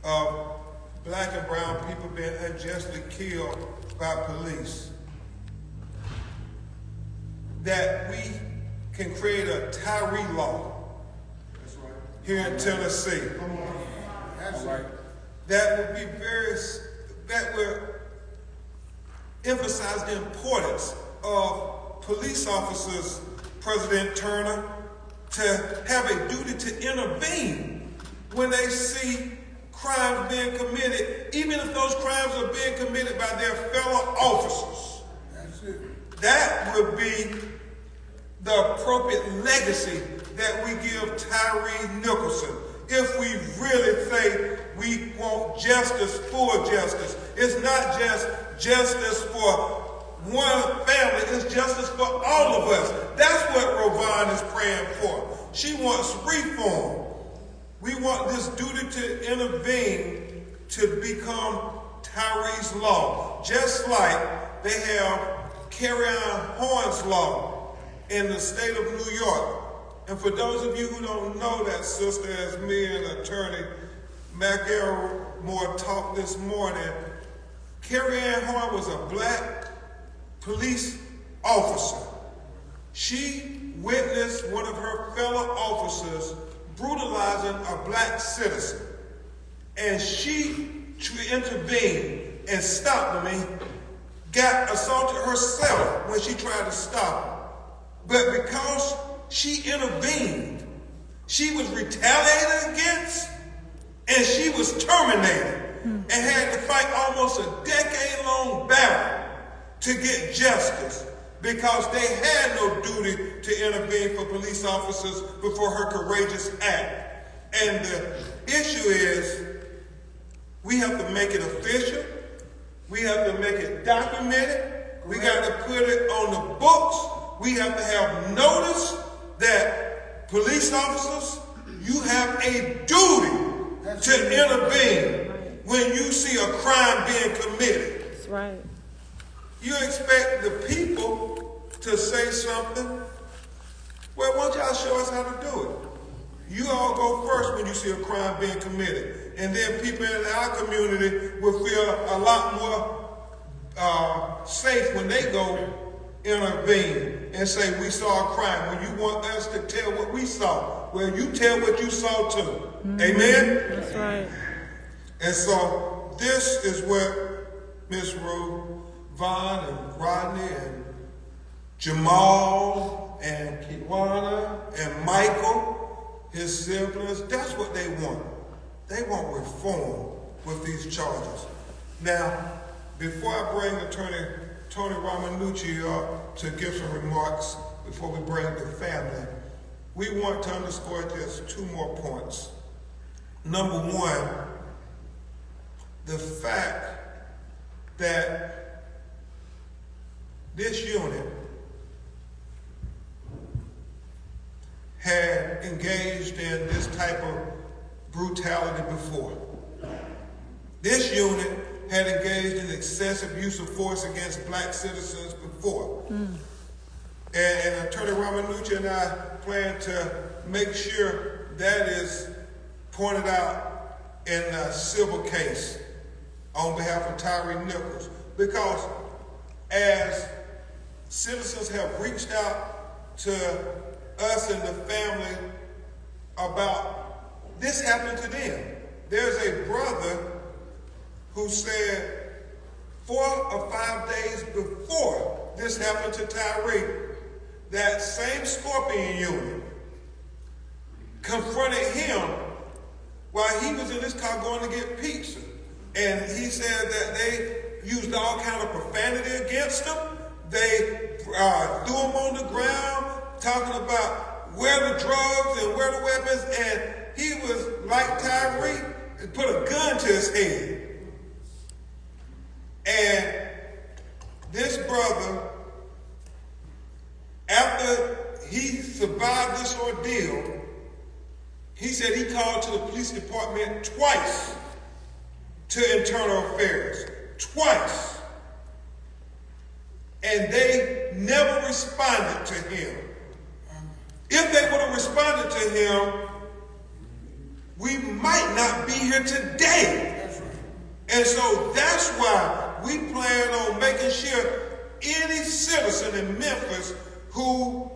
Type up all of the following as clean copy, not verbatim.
of black and brown people being unjustly killed by police, that we can create a Tyre law here in Tennessee. That would be that would emphasize the importance of police officers, President Turner, to have a duty to intervene when they see crimes being committed, even if those crimes are being committed by their fellow officers. That's it. That would be the appropriate legacy that we give Tyre Nichols. If we really say we want justice for justice, it's not just justice for one family, it's justice for all of us. That's what Rovon is praying for. She wants reform. We want this duty to intervene to become Tyre's law, just like they have carry-on horns law in the state of New York. And for those of you who don't know that sister, as me and attorney McElmore talked this morning, Carrie-Ann Horn was a black police officer. She witnessed one of her fellow officers brutalizing a black citizen. And she intervened and stopped him. And got assaulted herself when she tried to stop him. But because she intervened, she was retaliated against, and she was terminated and had to fight almost a decade-long battle to get justice because they had no duty to intervene for police officers before her courageous act. And the issue is we have to make it official. We have to make it documented. We got to put it on the books. We have to have notice that police officers, you have a duty to intervene when you see a crime being committed. That's right. You expect the people to say something. Well, why don't y'all show us how to do it? You all go first when you see a crime being committed. And then people in our community will feel a lot more safe when they go intervene and say, we saw a crime. When you want us to tell what we saw, well, you tell what you saw too. Mm-hmm. Amen? That's right. And so this is what Ms. Rovon and Rodney and Jamal and Kiwana and Michael, his siblings, that's what they want. They want reform with these charges. Now, before I bring Attorney Tony Ramanucci up to give some remarks before we bring the family, we want to underscore just two more points. Number one, the fact that this unit had engaged in this type of brutality before. This unit had engaged in excessive use of force against black citizens before. And Attorney Ramanucci and I plan to make sure that is pointed out in a civil case on behalf of Tyre Nichols. Because as citizens have reached out to us and the family about this happened to them. There's a brother who said 4 or 5 days before this happened to Tyre, that same Scorpion unit confronted him while he was in his car going to get pizza. And he said that they used all kind of profanity against him. They threw him on the ground, talking about where the drugs and where the weapons, and he was like Tyre, put a gun to his head. And this brother, after he survived this ordeal, he said he called to the police department twice to internal affairs. Twice. And they never responded to him. If they would have responded to him, we might not be here today. And so that's why we plan on making sure any citizen in Memphis who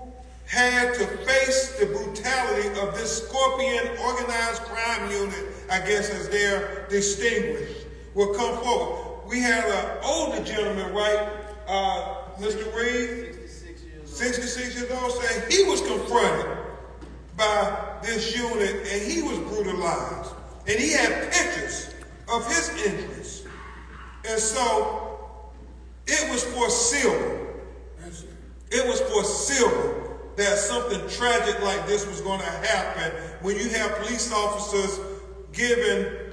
had to face the brutality of this Scorpion organized crime unit, I guess as they're distinguished, will come forward. We had an older gentleman, right, Mr. Reed, 66 years old, saying he was confronted by this unit and he was brutalized. And he had pictures of his injuries. And so it was foreseeable. It was foreseeable that something tragic like this was going to happen when you have police officers given,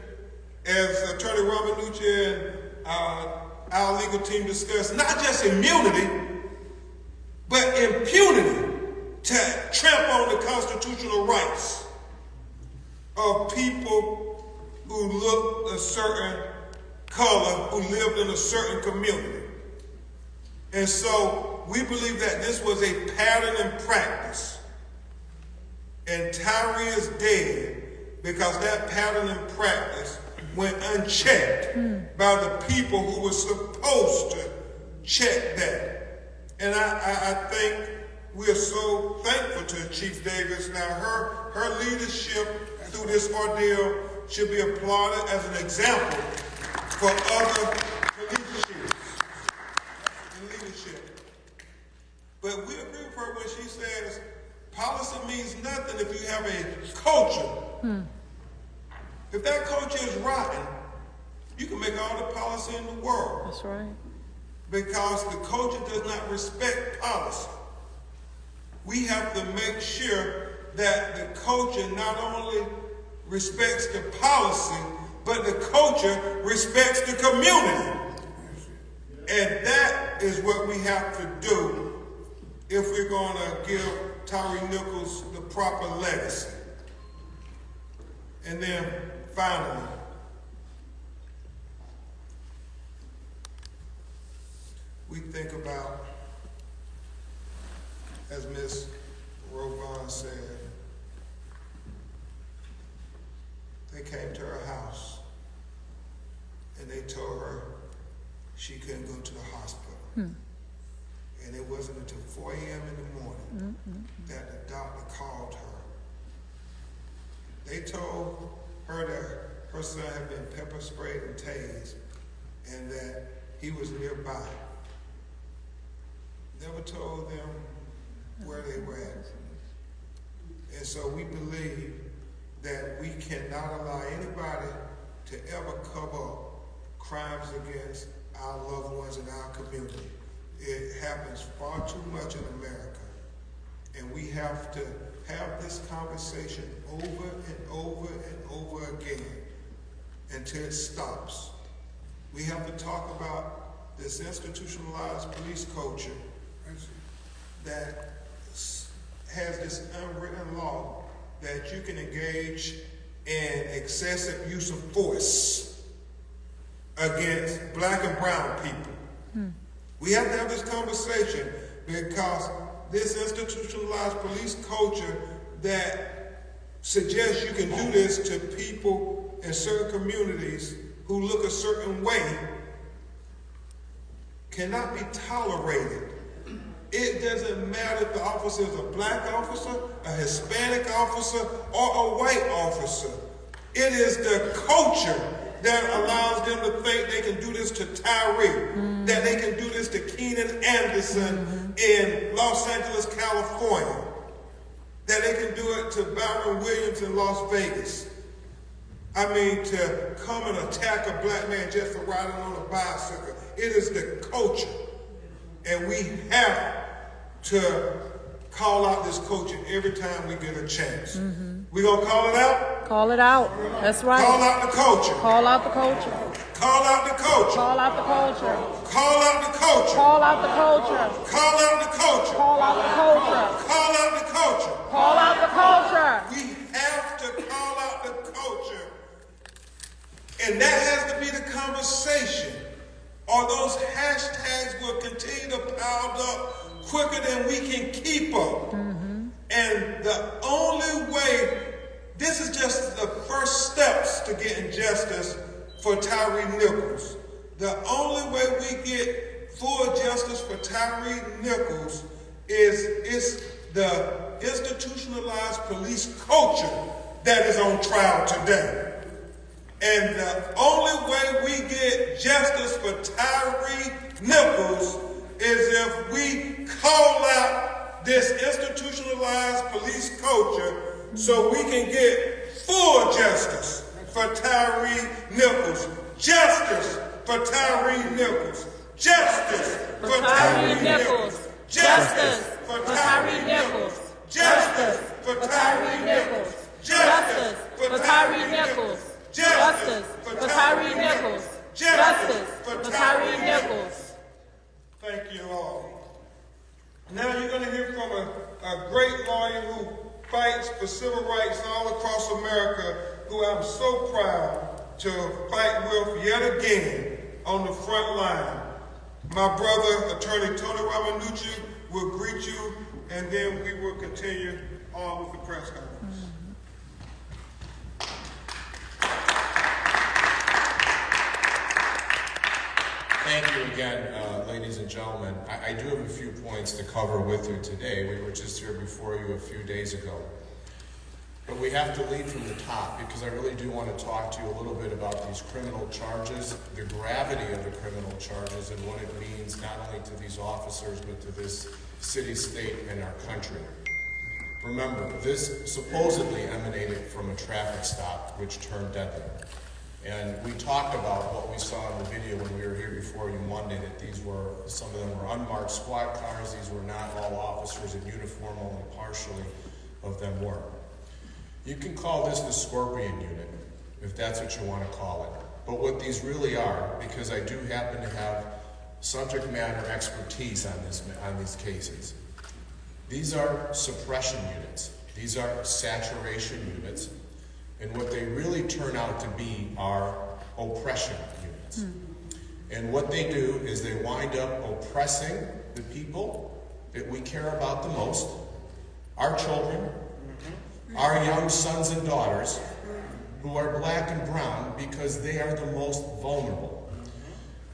as Attorney Robert Nucci and our legal team discussed, not just immunity, but impunity to trample on the constitutional rights of people who looked a certain color, who lived in a certain community. And so we believe that this was a pattern in practice. And Tyre is dead because that pattern in practice went unchecked by the people who were supposed to check that. And I think we are so thankful to Chief Davis. Now, her leadership through this ordeal should be applauded as an example for other police chiefs in leadership. But we agree with her when she says policy means nothing if you have a culture. If that culture is rotten, you can make all the policy in the world. That's right. Because the culture does not respect policy. We have to make sure that the culture not only respects the policy, but the culture respects the community. And that is what we have to do if we're going to give Tyre Nichols the proper legacy. And then finally, we think about, as Ms. Rovon said, they came to her house and they told her she couldn't go to the hospital. And it wasn't until 4 a.m. in the morning that the doctor called her. They told her that her son had been pepper sprayed and tased and that he was nearby. Never told them where they were at. And so we believe that we cannot allow anybody to ever cover up crimes against our loved ones in our community. It happens far too much in America. And we have to have this conversation over and over and over again until it stops. We have to talk about this institutionalized police culture that has this unwritten law that you can engage in excessive use of force against black and brown people. We have to have this conversation because this institutionalized police culture that suggests you can do this to people in certain communities who look a certain way cannot be tolerated. It doesn't matter if the officer is a black officer, a Hispanic officer, or a white officer. It is the culture that allows them to think they can do this to Tyre, that they can do this to Keenan Anderson in Los Angeles, California, that they can do it to Byron Williams in Las Vegas. I mean, to come and attack a black man just for riding on a bicycle. It is the culture. And we have to call out this culture every time we get a chance. We gonna call it out? Call it out. That's right. Call out the culture. Call out the culture. Call out the culture. Call out the culture. Call out the culture. Call out the culture. Call out the culture. Call out the culture. Call out the culture. Call out the culture. We have to call out the culture. And that has to be the conversation. Or those hashtags will continue to pile up quicker than we can keep up. And the only way this is just the first steps to getting justice for Tyre Nichols. The only way we get full justice for Tyre Nichols is the institutionalized police culture that is on trial today. And the only way we get justice for Tyre Nichols is if we call out this institutionalized police culture so we can get full justice for Tyre Nichols. Justice for Tyre Nichols. Justice for Tyre Nichols. Justice for Tyre Nichols. Justice for Tyre Nichols. Justice for Tyre Nichols. Justice for Tyre Nichols. Justice for Tyre Nichols. Thank you all. Now you're going to hear from a great lawyer who fights for civil rights all across America, who I'm so proud to fight with yet again on the front line. My brother, Attorney Tony Ramanucci, will greet you, and then we will continue on with the press conference. Thank you again, ladies and gentlemen. I do have a few points to cover with you today. We were just here before you a few days ago. But we have to lead from the top, because I really do want to talk to you a little bit about these criminal charges, the gravity of the criminal charges, and what it means not only to these officers, but to this city, state, and our country. Remember, this supposedly emanated from a traffic stop, which turned deadly. And we talked about what we saw in the video when we were here before you Monday, that some of them were unmarked squad cars. These were not all officers in uniform, only partially of them were. You can call this the Scorpion Unit, if that's what you want to call it. But what these really are, because I do happen to have subject matter expertise on these cases, these are suppression units. These are saturation units. And what they really turn out to be are oppression units. And what they do is they wind up oppressing the people that we care about the most, our children, our young sons and daughters, who are black and brown, because they are the most vulnerable.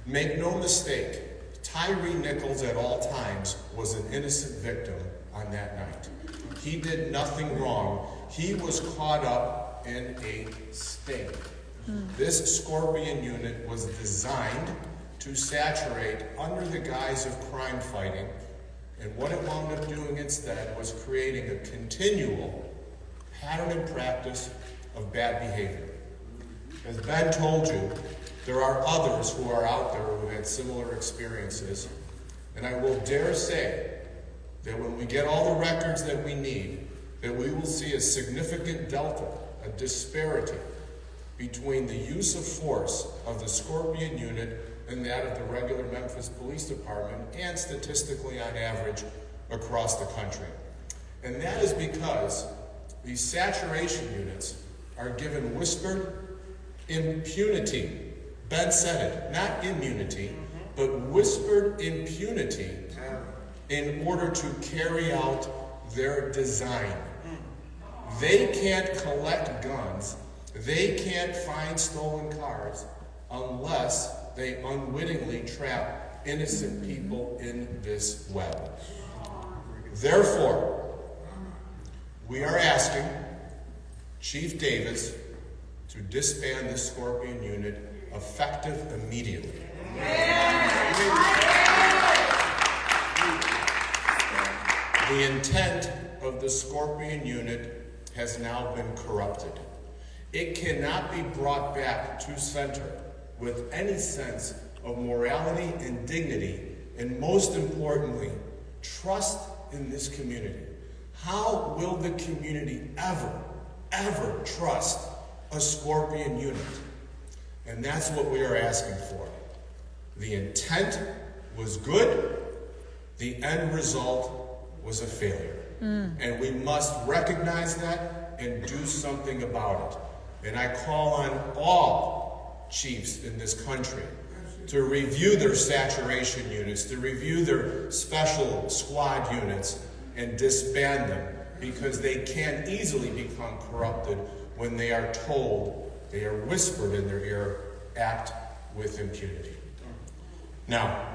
Make no mistake, Tyre Nichols at all times was an innocent victim on that night. He did nothing wrong. He was caught up in a sting. This Scorpion Unit was designed to saturate under the guise of crime fighting, and what it wound up doing instead was creating a continual pattern and practice of bad behavior. As Ben told you, there are others who are out there who had similar experiences, and I will dare say that when we get all the records that we need, that we will see a significant delta, a disparity between the use of force of the Scorpion Unit and that of the regular Memphis Police Department, and statistically on average across the country. And that is because these saturation units are given whispered impunity. Ben said it, not immunity, but whispered impunity in order to carry out their design. They can't collect guns, they can't find stolen cars unless they unwittingly trap innocent people in this web. Therefore, we are asking Chief Davis to disband this Scorpion Unit effective immediately. The intent of the Scorpion Unit has now been corrupted. It cannot be brought back to center with any sense of morality and dignity, and most importantly, trust in this community. How will the community ever trust a Scorpion Unit? And that's what we are asking for. The intent was good, the end result was a failure. And we must recognize that and do something about it. And I call on all chiefs in this country to review their saturation units, to review their special squad units, and disband them because they can easily become corrupted when they are told, they are whispered in their ear, act with impunity. Now,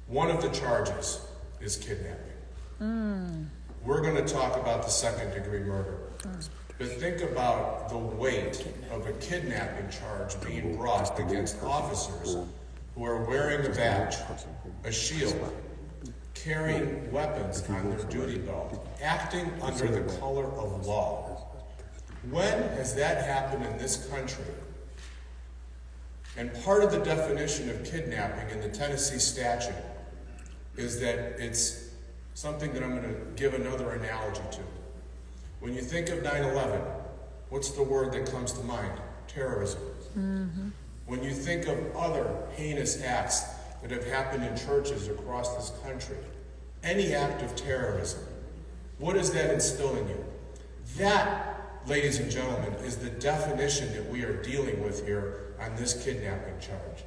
one of the charges is kidnapping. We're going to talk about the second-degree murder. But think about the weight of a kidnapping charge being brought against officers who are wearing a badge, a shield, carrying weapons on their duty belt, acting under the color of law. When has that happened in this country? And part of the definition of kidnapping in the Tennessee statute is that it's something that I'm going to give another analogy to. When you think of 9/11, what's the word that comes to mind? Terrorism. When you think of other heinous acts that have happened in churches across this country, any act of terrorism, what does that instill in you? That, ladies and gentlemen, is the definition that we are dealing with here on this kidnapping charge.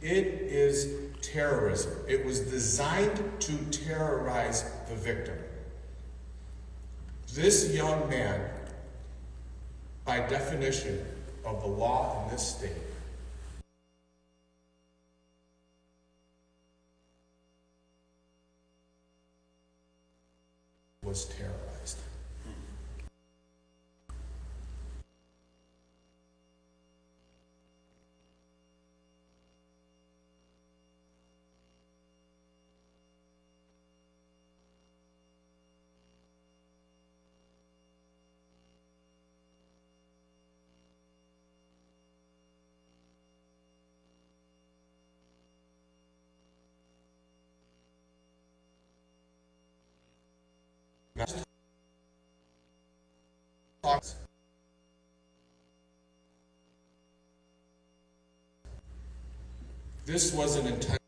It is terrorism. It was designed to terrorize the victim. This young man, by definition of the law in this state, was terrorized. This was an intentional.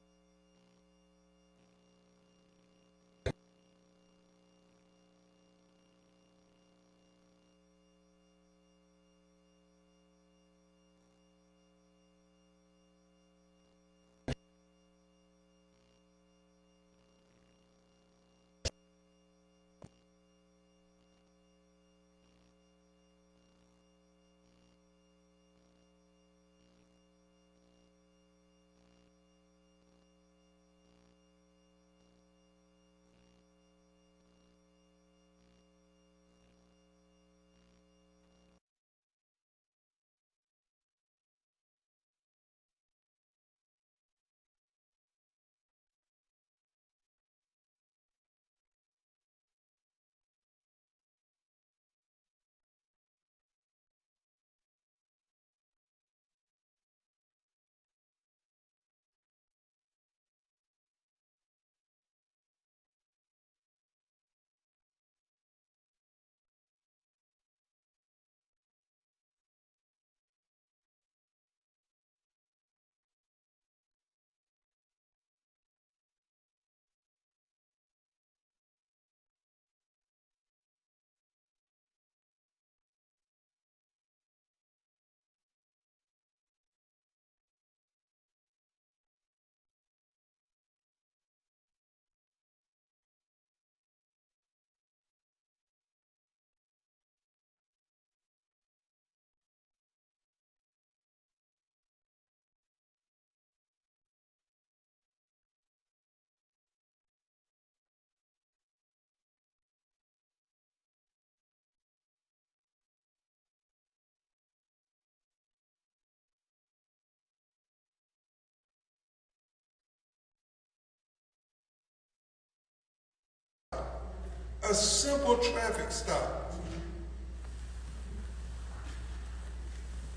A simple traffic stop.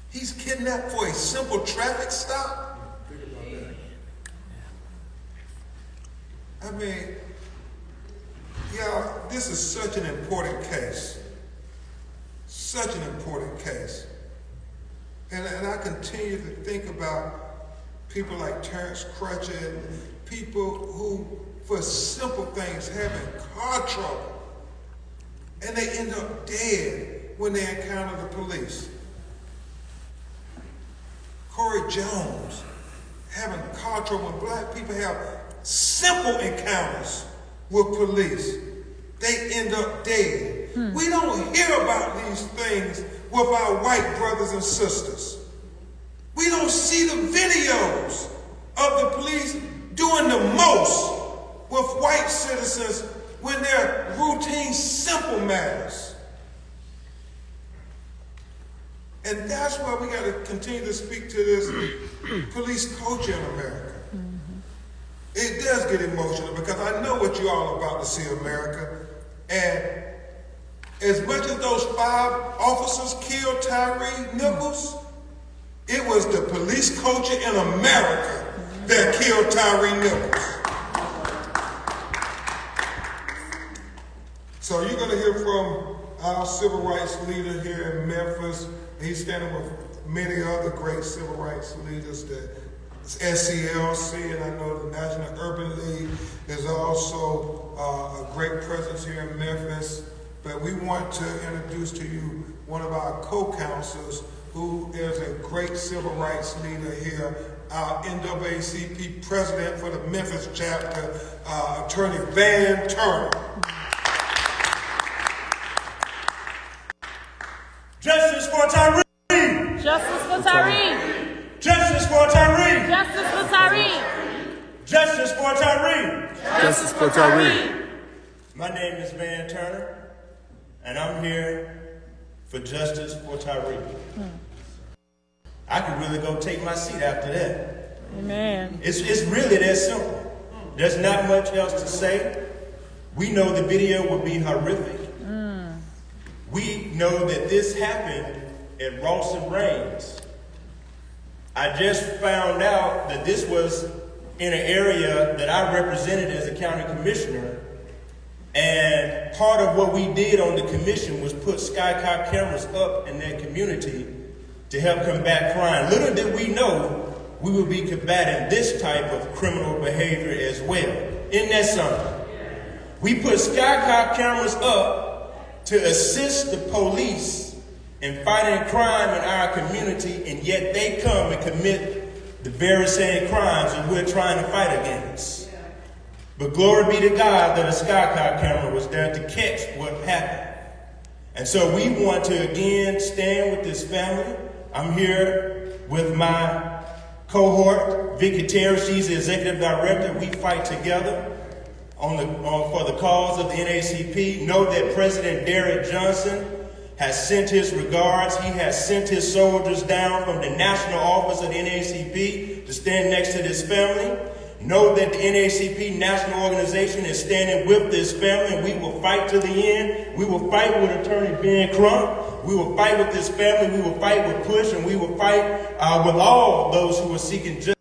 He's kidnapped for a simple traffic stop? Think about that. I mean, y'all, this is such an important case. Such an important case. And I continue to think about people like Terrence Crutcher and people who, for simple things, having car trouble. And they end up dead when they encounter the police. Corey Jones having car trouble. When black people have simple encounters with police. They end up dead. We don't hear about these things with our white brothers and sisters. We don't see the videos of the police doing the most with white citizens when they're routine, simple matters. And that's why we got to continue to speak to this police culture in America. It does get emotional because I know what you're all about to see America. And as much as those 5 officers killed Tyre Nichols, it was the police culture in America that killed Tyre Nichols. So you're going to hear from our civil rights leader here in Memphis. He's standing with many other great civil rights leaders, the SCLC, and I know the National Urban League is also a great presence here in Memphis. But we want to introduce to you one of our co-counsels who is a great civil rights leader here, our NAACP president for the Memphis chapter, Attorney Ben Crump. Justice for Tyre! Justice for Tyre! Justice for Tyre! Justice for Tyre! Justice for Tyre! Justice for Tyre. My name is Van Turner, and I'm here for justice for Tyre. I could really go take my seat after that. Amen. It's really that simple. There's not much else to say. We know the video will be horrific. We know that this happened at Ross and Reigns. I just found out that this was in an area that I represented as a county commissioner. And part of what we did on the commission was put skycop cameras up in that community to help combat crime. Little did we know we would be combating this type of criminal behavior as well. Isn't that something? We put skycop cameras up to assist the police in fighting crime in our community, and yet they come and commit the very same crimes that we're trying to fight against. But glory be to God that a skycop camera was there to catch what happened. And so we want to again stand with this family. I'm here with my cohort, Vicky Terry. She's the executive director. We fight together for the cause of the NAACP. Know that President Derrick Johnson has sent his regards. He has sent his soldiers down from the national office of the NAACP to stand next to this family. Know that the NAACP national organization is standing with this family, and we will fight to the end. We will fight with Attorney Ben Crump. We will fight with this family. We will fight with Push, and we will fight with all those who are seeking justice.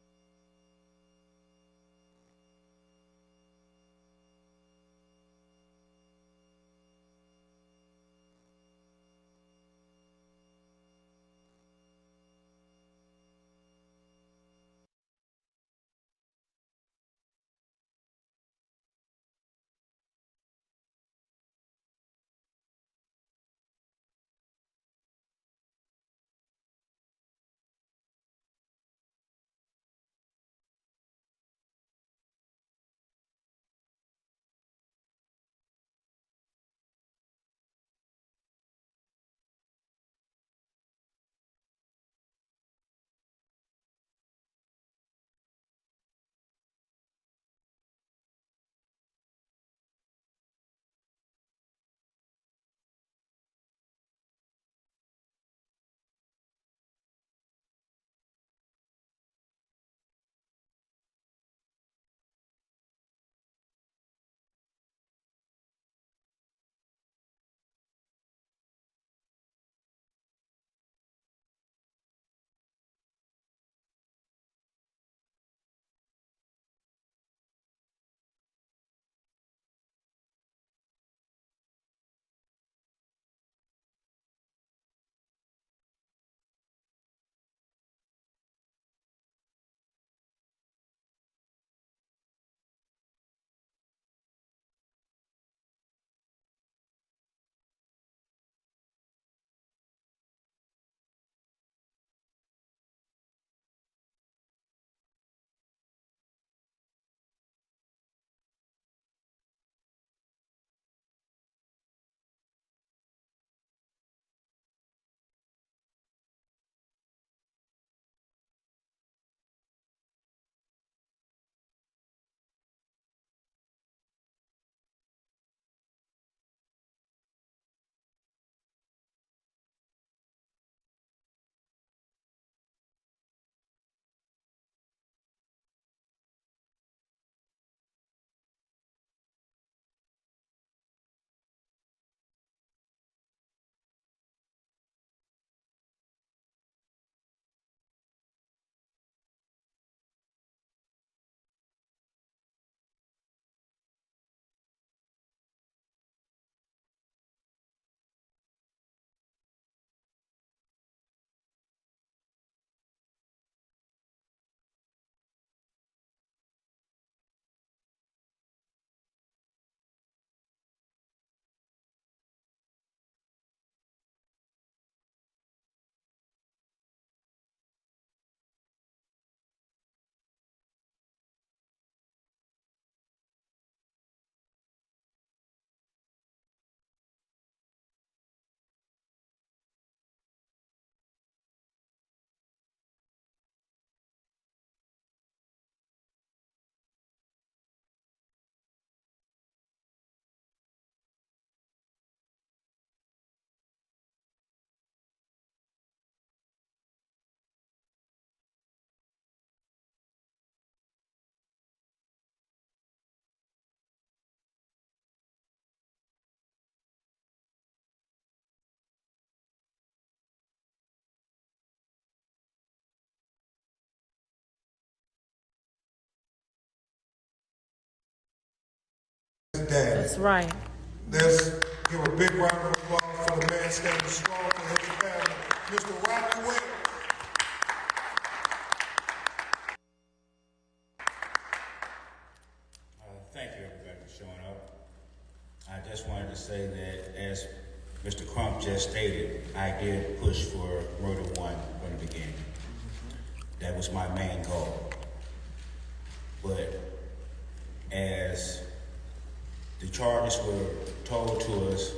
daddy. That's right. Let's give a big round of applause for the man standing strong for his family, Mr. Rodney Wade. Thank you, everybody, for showing up. I just wanted to say that, as Mr. Crump just stated, I did push for murder one from the beginning. That was my main goal. But as the charges were told to us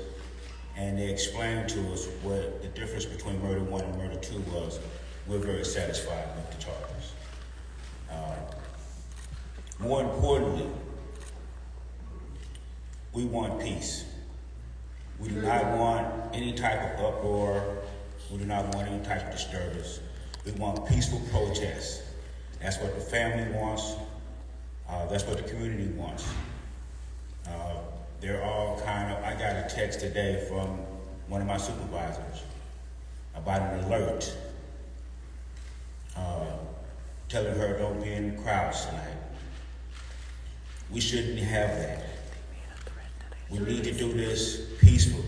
and they explained to us what the difference between murder one and murder two was, we're very satisfied with the charges. More importantly, we want peace. We do not want any type of uproar. We do not want any type of disturbance. We want peaceful protests. That's what the family wants. That's what the community wants. They're all I got a text today from one of my supervisors about an alert telling her don't be in the crowds tonight. We shouldn't have that. We need to do this peacefully.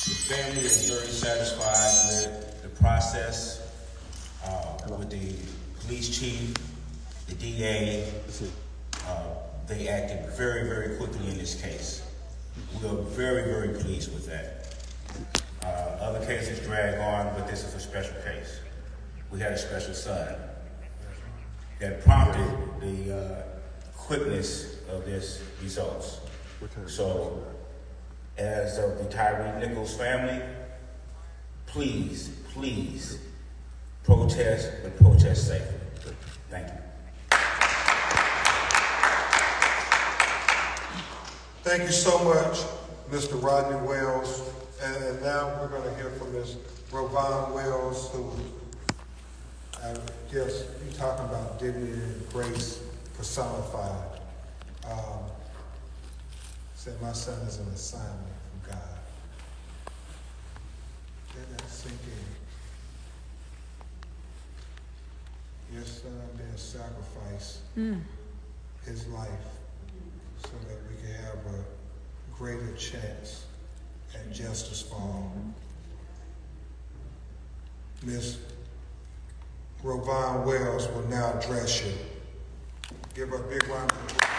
The family is very satisfied with the process, with the police chief, the DA. They acted very, very quickly in this case. We are very, very pleased with that. Other cases drag on, but this is a special case. We had a special son that prompted the quickness of this results. So, as of the Tyre Nichols family, please, please protest, but protest safely. Thank you. Thank you so much, Mr. Rodney Wells. And now we're going to hear from Ms. Rovon Wells, who I guess you're talking about dignity and grace personified. Said my son is an assignment from God. Let that sink in. Your son being sacrificed his life so that we can have a greater chance at justice for all. Ms. Rovon Wells will now address you. Give her a big round of applause.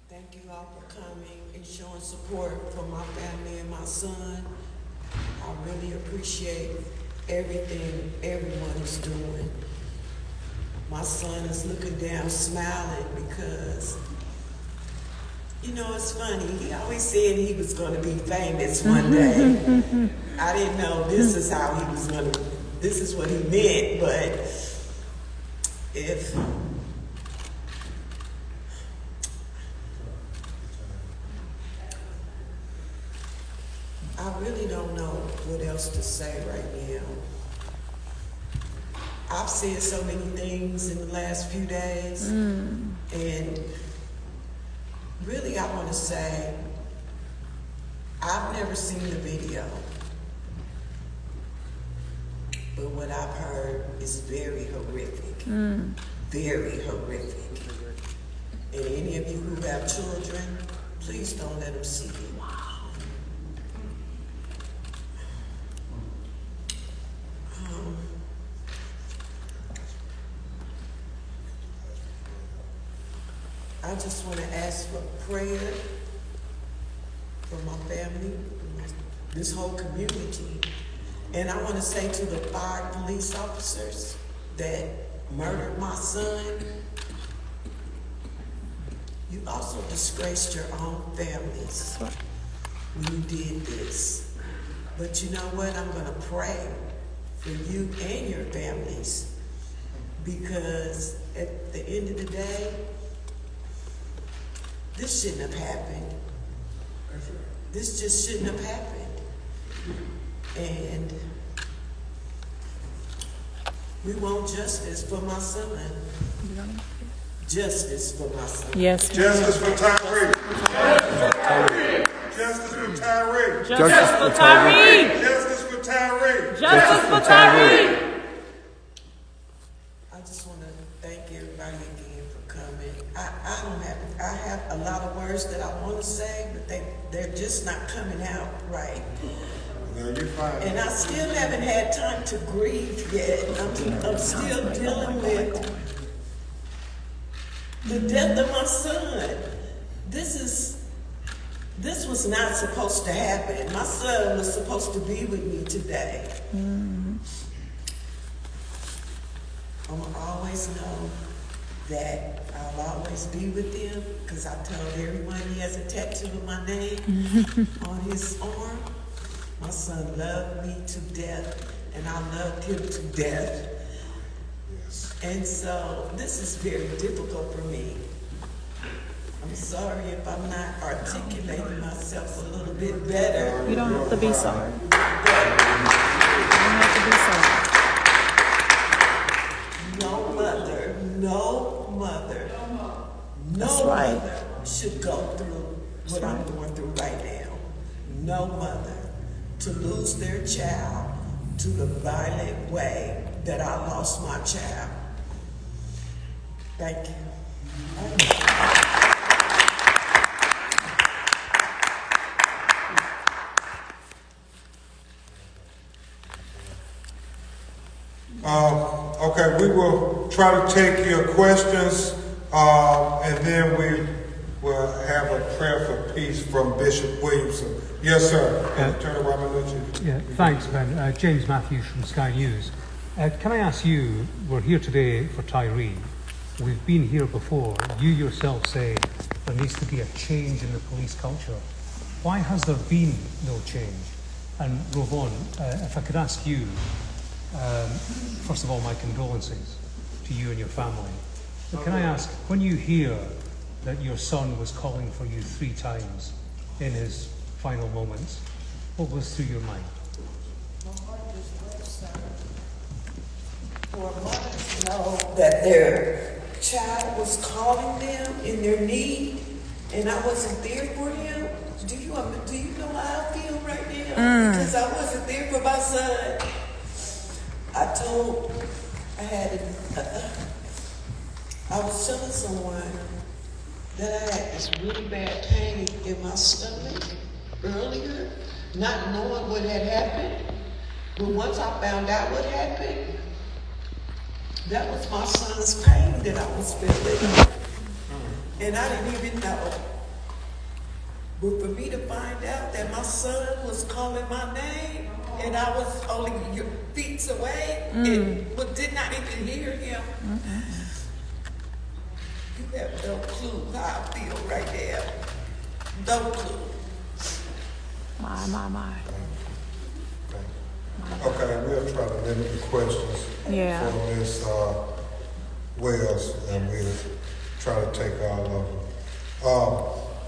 Thank you all for coming and showing support for my family and my son. I really appreciate everything everyone is doing. My son is looking down, smiling, because, you know, it's funny. He always said he was going to be famous one day. I didn't know this is how he was going to, this is what he meant, but if I really don't know what else to say right now. I've said so many things in the last few days, and really I want to say, I've never seen the video, but what I've heard is very horrific, very horrific. And any of you who have children, please don't let them see it. I just want to ask for prayer for my family, this whole community. And I want to say to the 5 police officers that murdered my son, you also disgraced your own families when you did this. But you know what? I'm going to pray for you and your families, because at the end of the day, this shouldn't have happened. This just shouldn't have happened. And we want justice for my son. Justice for my son. Yes. Justice for Tyre. Justice for Tyre. Justice for Tyre. Justice for Tyre. Justice for Tyre. I just want to thank everybody again for coming. I have a lot of words that I want to say, but they're just not coming out right. No, you're fine. And I still haven't had time to grieve yet. I'm still dealing with the death of my son. This was not supposed to happen. My son was supposed to be with me today. I'm gonna always know that I'll always be with him, because I told everyone he has a tattoo of my name on his arm. My son loved me to death, and I loved him to death. And so this is very difficult for me. I'm sorry if I'm not articulating myself a little bit better. You don't have to be sorry. You don't have to be sorry. No mother, That's right. mother should go through what I'm going through right now. No mother to lose their child to the violent way that I lost my child. Thank you. Okay, we will try to take your questions, and then we will have a prayer for peace from Bishop Williamson. Yes, sir. Attorney Ramanucci. Yeah, thanks, Ben. James Matthews from Sky News. Can I ask you, we're here today for Tyre. We've been here before. You yourself say there needs to be a change in the police culture. Why has there been no change? And Rovon, if I could ask you, first of all, my condolences to you and your family. But can I ask, when you hear that your son was calling for you 3 times in his final moments, what was through your mind? My heart just breaks, sir. For a mother to know that their child was calling them in their need, and I wasn't there for him. Do you know how I feel right now? Because I wasn't there for my son. I was telling someone that I had this really bad pain in my stomach earlier, not knowing what had happened. But once I found out what happened, that was my son's pain that I was feeling. And I didn't even know. But for me to find out that my son was calling my name, and I was only feet away, but did not even hear him. You have no clue how I feel right now. No clue. My. Okay, we'll try to limit the questions Yeah. for Ms. Wells, and we'll try to take all of them.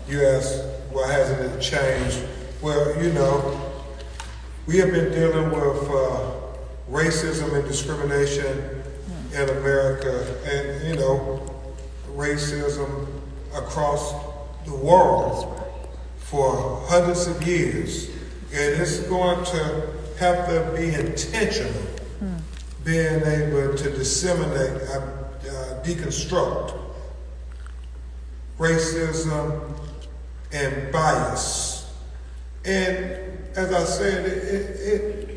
You asked, why hasn't it changed? Well, you know, we have been dealing with racism and discrimination in America, and, you know, racism across the world for hundreds of years. And it's going to have to be intentional, being able to disseminate, deconstruct racism and bias. And as I said, it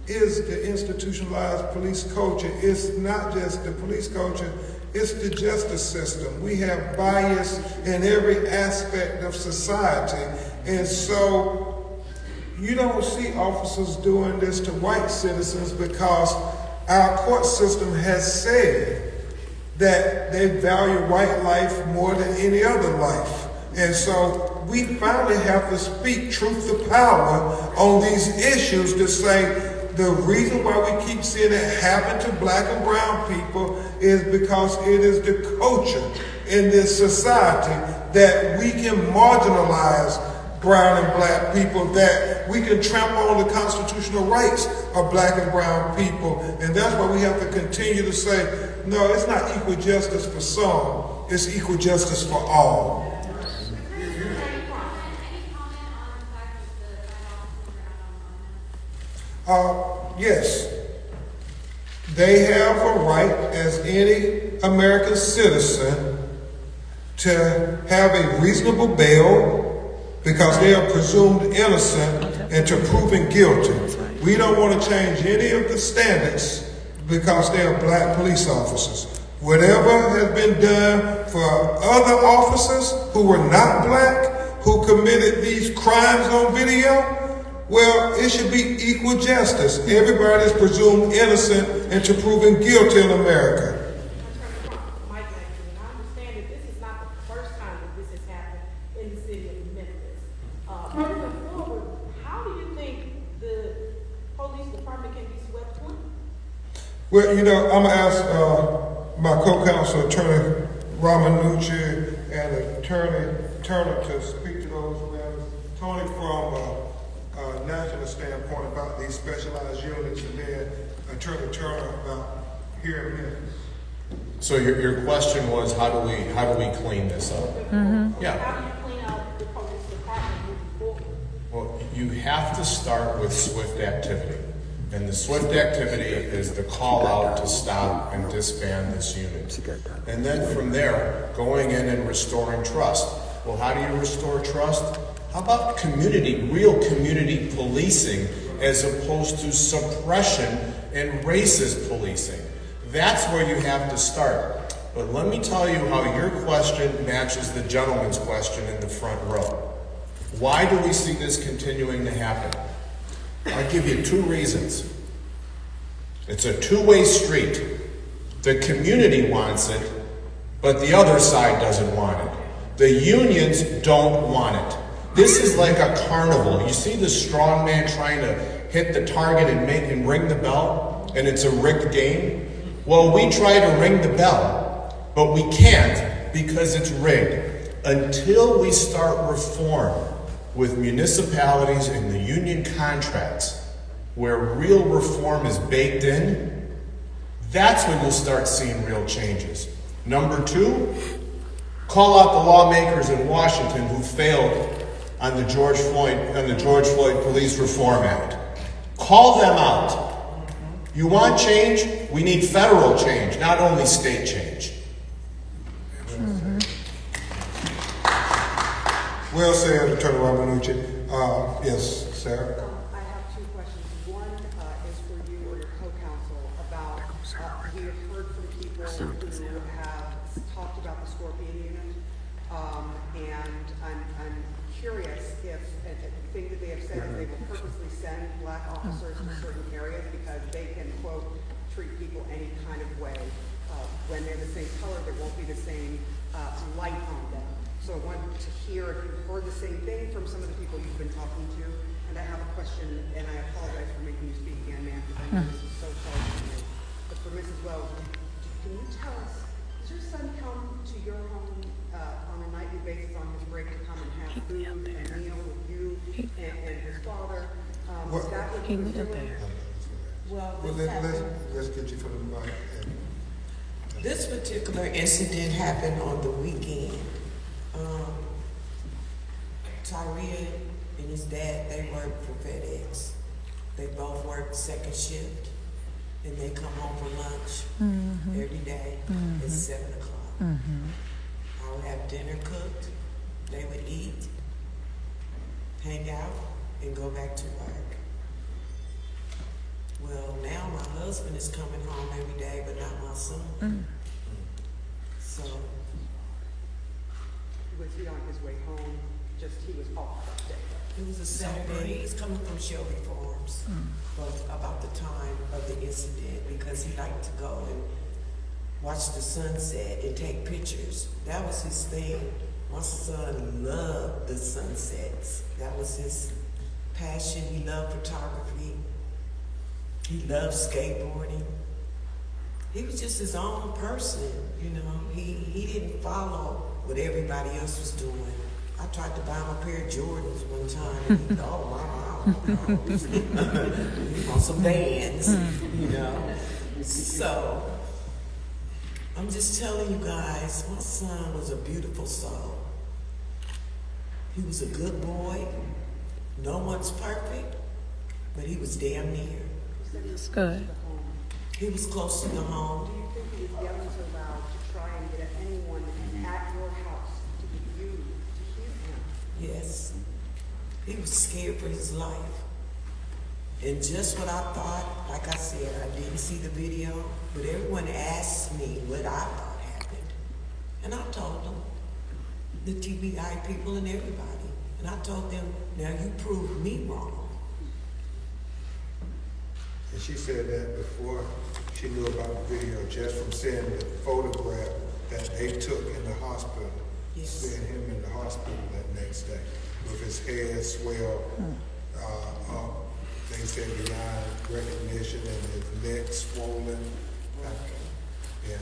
is the institutionalized police culture. It's not just the police culture, it's the justice system. We have bias in every aspect of society. And so you don't see officers doing this to white citizens because our court system has said that they value white life more than any other life. And so we finally have to speak truth to power on these issues to say the reason why we keep seeing it happen to black and brown people is because it is the culture in this society that we can marginalize brown and black people, that we can trample on the constitutional rights of black and brown people. And that's why we have to continue to say, no, it's not equal justice for some, it's equal justice for all. Yes, they have a right as any American citizen to have a reasonable bail because they are presumed innocent and to proven guilty. We don't want to change any of the standards because they are black police officers. Whatever has been done for other officers who were not black, who committed these crimes on video, well, it should be equal justice. Everybody is presumed innocent and to proven guilty in America. Mike, I understand that this is not the first time that this has happened in the city of Memphis. Moving forward, how do you think the police department can be swept clean? Well, you know, I'm going to ask my co-counsel, Attorney Ramanucci, and Attorney Turner to speak to those matters. Tony, from a national standpoint about these specialized units, and then Attorney Turner about here in Memphis. So your question was, how do we clean this up? Yeah. How do you clean out the police department moving forward? Well, you have to start with swift activity. And the swift activity is the call out to stop and disband this unit. And then from there, going in and restoring trust. Well, how do you restore trust? How about real community policing as opposed to suppression and racist policing? That's where you have to start. But let me tell you how your question matches the gentleman's question in the front row. Why do we see this continuing to happen? I'll give you two reasons. It's a two-way street. The community wants it, but the other side doesn't want it. The unions don't want it. This is like a carnival. You see the strong man trying to hit the target and ring the bell, and it's a rigged game? Well, we try to ring the bell, but we can't because it's rigged. Until we start reform with municipalities and the union contracts, where real reform is baked in, that's when you'll start seeing real changes. Number two, call out the lawmakers in Washington who failed on the George Floyd Police Reform Act. Call them out. You want change? We need federal change, not only state change. Well said, Attorney Ramanucci. Yes, Sarah? I have two questions. One is for you or your co-counsel about, we have heard from people who have talked about the Scorpion unit, and I'm curious if the thing that they have said is they will purposely send black officers to certain areas because they can, quote, treat people any kind of way. When they're the same color, there won't be the same light on them. So I wanted to hear if you've heard the same thing from some of the people you've been talking to. And I have a question, and I apologize for making you speak again, ma'am, because I know this is so hard for you. But for Mrs. Wells, can you tell us, does your son come to your home on a nightly basis on his break to come and have food and meal with you and his father? Is that what he was doing? Well, Let's get you for the mic. this particular incident happened on the weekend. Tyre and his dad, they work for FedEx. They both work second shift, and they come home for lunch every day at 7 o'clock. I would have dinner cooked. They would eat, hang out, and go back to work. Well, now my husband is coming home every day, but not my son. So. Was he on his way home? Just he was off that day? It was a Saturday. He's coming from Shelby Farms, but about the time of the incident, because he liked to go and watch the sunset and take pictures. That was his thing. My son loved the sunsets. That was his passion. He loved photography. He loved skateboarding. He was just his own person, you know. He didn't follow what everybody else was doing. I tried to buy him a pair of Jordans one time, and he thought, oh, wow, he wants some Vans, you know. So, I'm just telling you guys, my son was a beautiful soul. He was a good boy. No one's perfect, but he was damn near. That's good. He was close to the home. Do you think he was yelling so loud to try and get at anyone at your house to get you to hear him? Yes. He was scared for his life. And just what I thought, like I said, I didn't see the video, but everyone asked me what I thought happened. And I told them, the TBI people and everybody. And I told them, now you proved me wrong. And she said that before she knew about the video, just from seeing the photograph that they took in the hospital, seeing him in the hospital that next day, with his head swelled up. They said beyond recognition and his neck swollen. Yeah.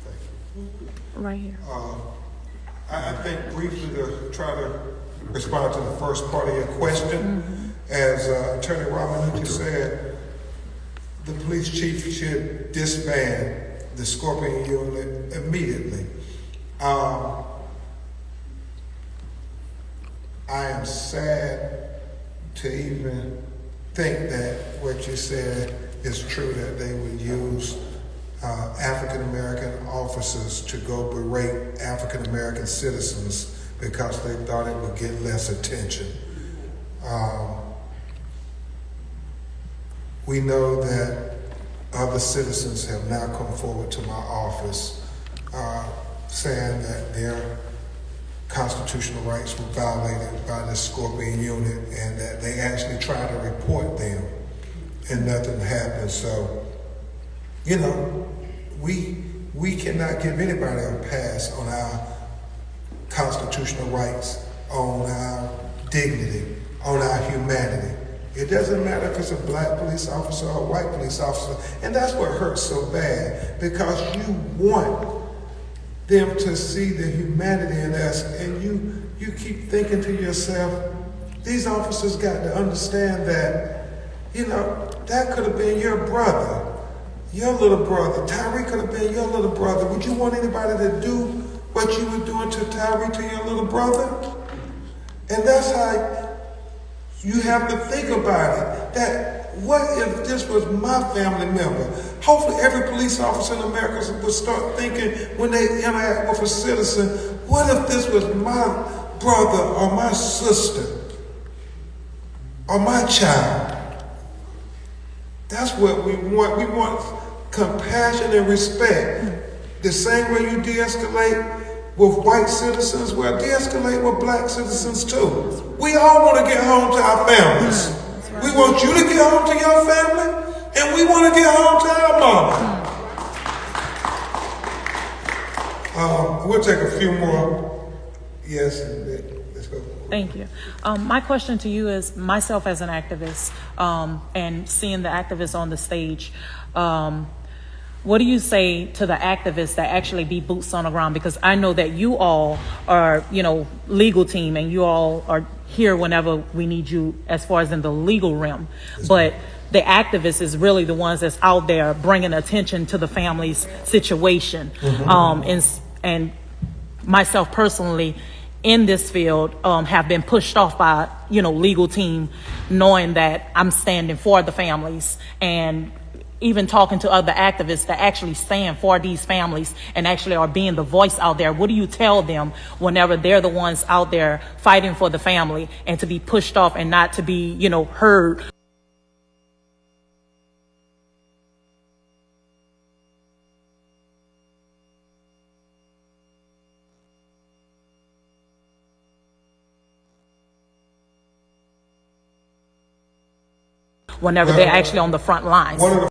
Thank you. Right here. I think briefly to try to respond to the first part of your question, as Attorney Romanucci said, the police chief should disband the Scorpion unit immediately. I am sad to even think that what you said is true, that they would use African-American officers to go berate African-American citizens because they thought it would get less attention. We know that other citizens have now come forward to my office saying that their constitutional rights were violated by the Scorpion unit and that they actually tried to report them and nothing happened. So, you know, we cannot give anybody a pass on our constitutional rights, on our dignity, on our humanity. It doesn't matter if it's a black police officer or a white police officer, and that's what hurts so bad, because you want them to see the humanity in us, and you keep thinking to yourself, these officers got to understand that, you know, that could have been your brother, your little brother. Tyre could have been your little brother. Would you want anybody to do what you were doing to Tyre, to your little brother? And that's how you have to think about it. That what if this was my family member? Hopefully every police officer in America would start thinking when they interact with a citizen, what if this was my brother or my sister or my child? That's what we want. We want compassion and respect. The same way you de-escalate with white citizens, well, de-escalate with black citizens too. We all want to get home to our families. Right. We want you to get home to your family, and we want to get home to our mama. We'll take a few more. Yes, let's go. Thank you. My question to you is, myself as an activist, and seeing the activists on the stage, what do you say to the activists that actually be boots on the ground? Because I know that you all are, you know, legal team, and you all are here whenever we need you as far as in the legal realm. But the activists is really the ones that's out there bringing attention to the family's situation. And myself personally, in this field, have been pushed off by, you know, legal team, knowing that I'm standing for the families, and even talking to other activists that actually stand for these families and actually are being the voice out there. What do you tell them whenever they're the ones out there fighting for the family, and to be pushed off and not to be, you know, heard? Whenever they're actually on the front lines. One of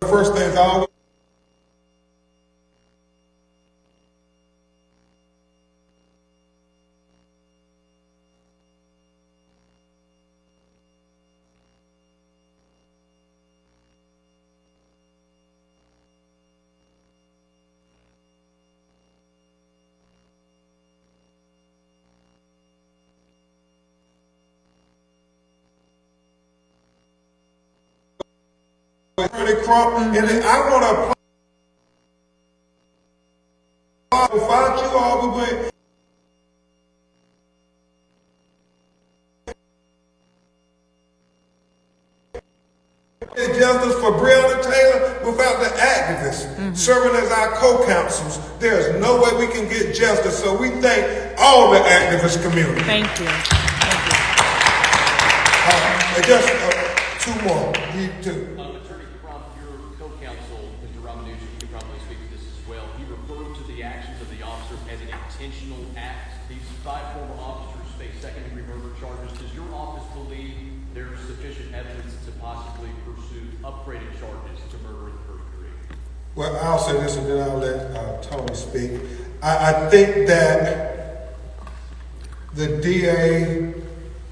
the first things I always Ben Crump, and I want to apply. Find you all the way. Justice for Breonna Taylor without the activists serving as our co-counsels. There's no way we can get justice. So we thank all the activist community. Thank you. Just two more. Two. Attorney Crump, your co-counsel, Mr. Ramanujan, you can probably speak to this as well. He referred to the actions of the officers as an intentional act. These 5 former officers face second-degree murder charges. Does your office believe there's sufficient evidence to possibly pursue upgraded charges to murder in the first degree? Well, I'll say this and then I'll let Tony speak. I think that the DA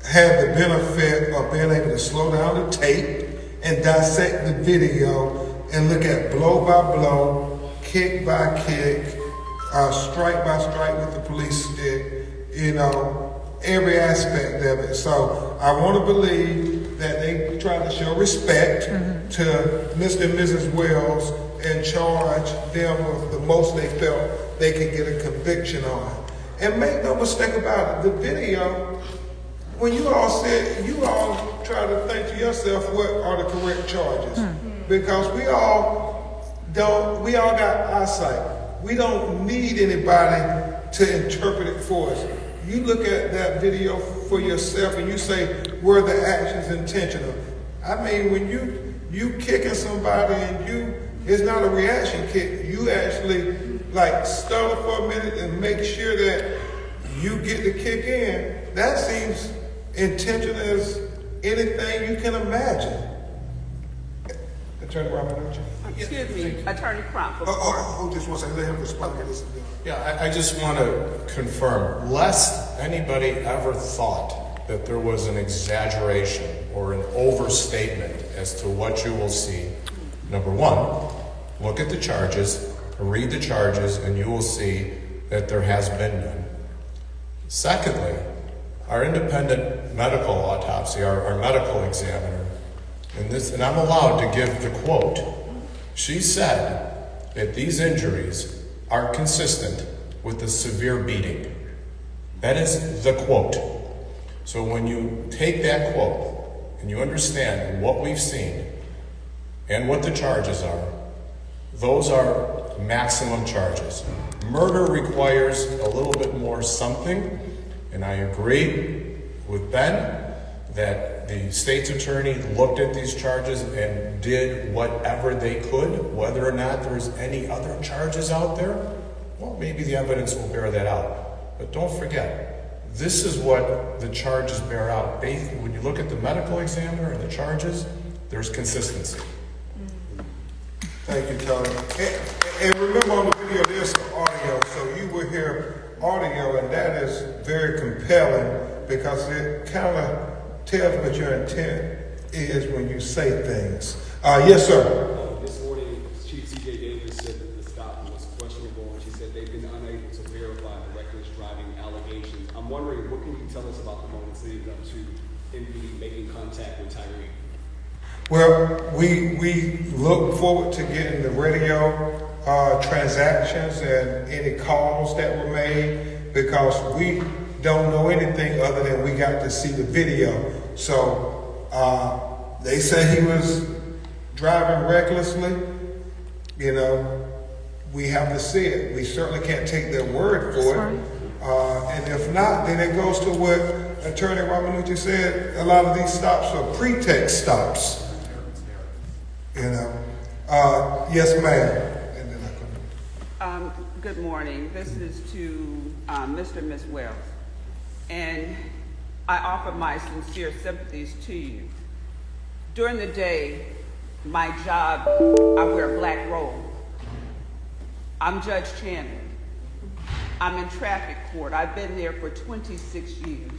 had the benefit of being able to slow down the tape and dissect the video and look at blow by blow, kick by kick, strike by strike with the police stick, every aspect of it. So I want to believe that they tried to show respect to Mr. and Mrs. Wells and charge them with the most they felt they could get a conviction on. And make no mistake about it, the video, when you all said, you all try to think to yourself, what are the correct charges? Because we all got eyesight. We don't need anybody to interpret it for us. You look at that video for yourself and you say, were the actions intentional? I mean, when you kicking somebody and it's not a reaction kick, you actually like stutter for a minute and make sure that you get the kick in. That seems intentional as anything you can imagine. Attorney Ramanujan. Excuse me, Attorney Crump. Just one second, let him respond to this. Yeah, I just want to confirm, lest anybody ever thought that there was an exaggeration or an overstatement as to what you will see. Number one, look at the charges, read the charges, and you will see that there has been none. Secondly, our independent medical autopsy, our medical examiner, and I'm allowed to give the quote, she said that these injuries are consistent with a severe beating. That is the quote. So when you take that quote and you understand what we've seen and what the charges are, those are maximum charges. Murder requires a little bit more something, and I agree with Ben that the state's attorney looked at these charges and did whatever they could. Whether or not there's any other charges out there, well, maybe the evidence will bear that out. But don't forget, this is what the charges bear out. When you look at the medical examiner and the charges, there's consistency. Thank you, Tony. And remember on the video, there's some audio, so you will hear audio, and that is very compelling because it kind of tells what your intent is when you say things. Yes, sir. This morning, Chief C.J. Davis said that the stop was questionable, and she said they've been unable to verify the reckless driving allegations. I'm wondering, what can you tell us about the moments leading up to MPD making contact with Tyre? Well, we look forward to getting the radio transactions and any calls that were made because we don't know anything other than we got to see the video. So they say he was driving recklessly. We have to see it. We certainly can't take their word for it. And if not, then it goes to what Attorney Ramanujan said. A lot of these stops are pretext stops. Yes, ma'am. Good morning. This is to Mr. and Ms. Wells. And I offer my sincere sympathies to you. During the day, my job, I wear a black robe. I'm Judge Chandler. I'm in traffic court. I've been there for 26 years.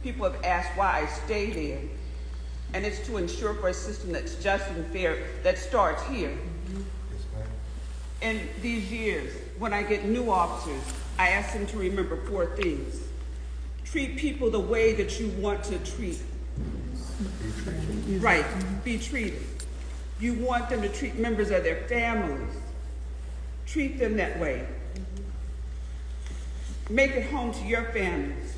People have asked why I stay there. And it's to ensure for a system that's just and fair that starts here. In these years, when I get new officers, I ask them to remember 4 things. Treat people the way that you want to treat. Right, be treated. You want them to treat members of their families. Treat them that way. Make it home to your families.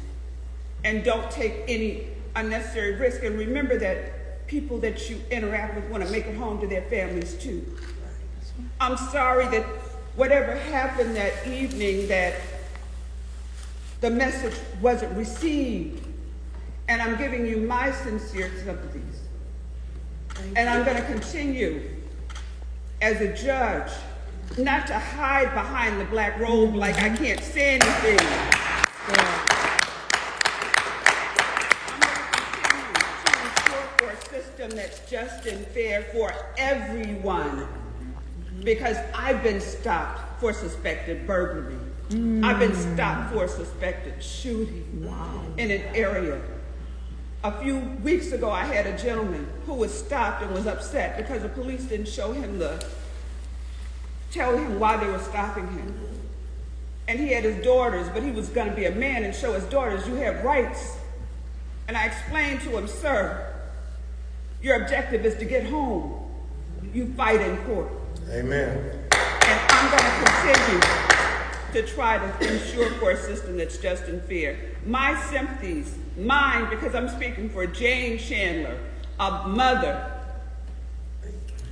And don't take any unnecessary risk. And remember that people that you interact with want to make it home to their families too. I'm sorry that whatever happened that evening, that the message wasn't received. And I'm giving you my sincere sympathies. And I'm going to continue as a judge not to hide behind the black robe like I can't say anything. I'm going to continue to ensure for a system that's just and fair for everyone, because I've been stopped for suspected burglary. I've been stopped for a suspected shooting in an area. A few weeks ago, I had a gentleman who was stopped and was upset because the police didn't tell him why they were stopping him. And he had his daughters, but he was going to be a man and show his daughters, you have rights. And I explained to him, sir, your objective is to get home. You fight in court. Amen. And I'm going to continue to try to ensure for a system that's just and fair. My sympathies, mine, because I'm speaking for Jane Chandler, a mother.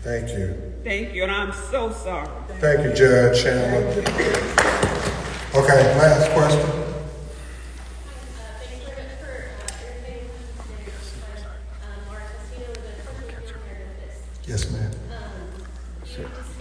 Thank you. Thank you, and I'm so sorry. Thank you, Judge Chandler. Okay, last question. Yes, ma'am. You just